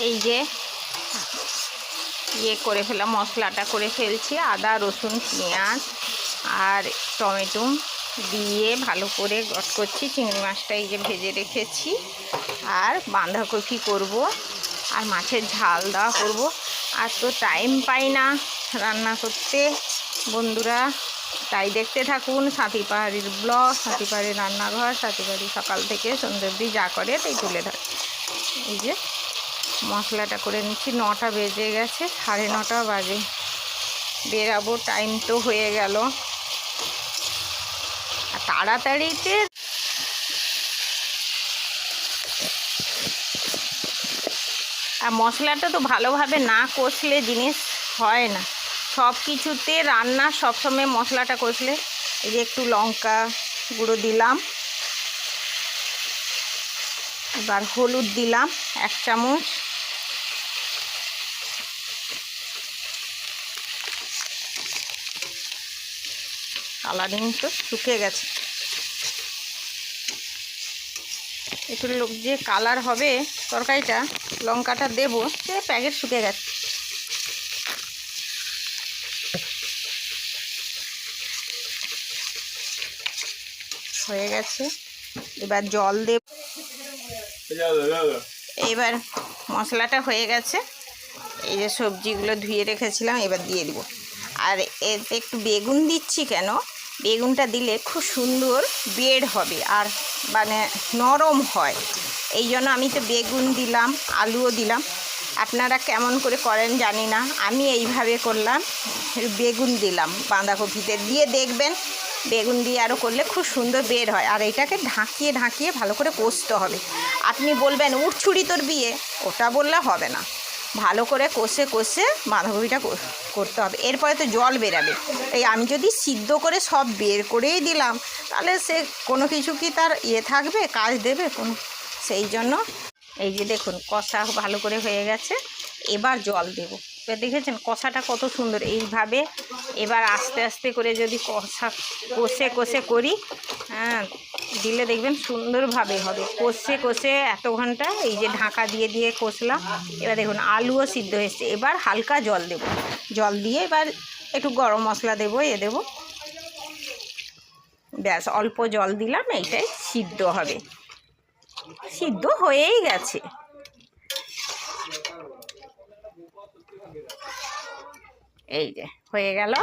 এই যে ইয়ে করে ফেলাম, মশলাটা করে ফেলছি। আদা রসুন পেঁয়াজ আর টমেটো দিয়ে ভালো করে গট করছি। চিংড়ি মাছটা এই যে ভেজে রেখেছি, আর বাঁধাকপি করব, আর মাছের ঝাল দেওয়া করব। আর তো টাইম পাই না রান্না করতে বন্ধুরা, তাই দেখতে থাকুন সাথী পাহাড়ির ব্লগ, সাথী পাহাড়ির রান্নাঘর। সাথী পাহাড়ি সকাল থেকে সন্ধ্যে অবধি যা করে তাই তুলে থাকে। এই যে মশলাটা করে নিচ্ছি। 9টা বেজে গেছে, 9:30 বাজে, বেরাবো, টাইম তো হয়ে গেল। আর তাড়াতাড়িতে আর মশলাটা তো ভালোভাবে না কষলে জিনিস হয় না। সব কিছুতে রান্না সবসময় মশলাটা কষলে। এই যে একটু লঙ্কা গুঁড়ো দিলাম, এবার হলুদ দিলাম 1 চামচ, কালারিং তো শুকিয়ে গেছে, একটু যে কালার হবে তরকারিটা, লঙ্কাটা দেবো, সে প্যাকেট শুকিয়ে গেছে। হয়ে গেছে, এবার জল দেব। এবার মশলাটা হয়ে গেছে, এই যে সবজিগুলো ধুয়ে রেখেছিলাম এবার দিয়ে দিব। আর এতে একটু বেগুন দিচ্ছি কেন, বেগুনটা দিলে খুব সুন্দর বের হবে আর মানে নরম হয়, এই জন্য আমি তো বেগুন দিলাম, আলুও দিলাম। আপনারা কেমন করে করেন জানি না, আমি এইভাবে করলাম, বেগুন দিলাম বাঁধাকপিতে দিয়ে, দেখবেন বেগুন দিয়ে আরও করলে খুব সুন্দর বের হয়। আর এটাকে ঢাকিয়ে ঢাকিয়ে ভালো করে কষতে হবে। আপনি বলবেন উড়ছুড়ি তোর বিয়ে, ওটা বললে হবে না, ভালো করে কষে কষে বাঁধাকপিটা করতে হবে। এরপরে তো জল বেরাবে, এই আমি যদি সিদ্ধ করে সব বের করেই দিলাম তাহলে সে কোনো কিছু কি তার থাকবে, কাজ দেবে কোনো, সেই জন্য এই যে দেখুন কষা ভালো করে হয়ে গেছে, এবার জল দেব। এবার দেখেছেন কষাটা কত সুন্দর, এইভাবে এবার আস্তে আস্তে করে যদি কষে কষে করি, হ্যাঁ দিলে দেখবেন সুন্দরভাবে হবে। কষে কষে এত ঘন্টা এই যে ঢাকা দিয়ে দিয়ে কষলাম, এবার দেখুন আলুও সিদ্ধ হয়েছে। এবার হালকা জল দেব, জল দিয়ে এবার একটু গরম মশলা দেবো, দেবো, ব্যাস অল্প জল দিলাম, এইটাই সিদ্ধ হবে। সিদ্ধ হয়েই গেছে। এই যে হয়ে গেল,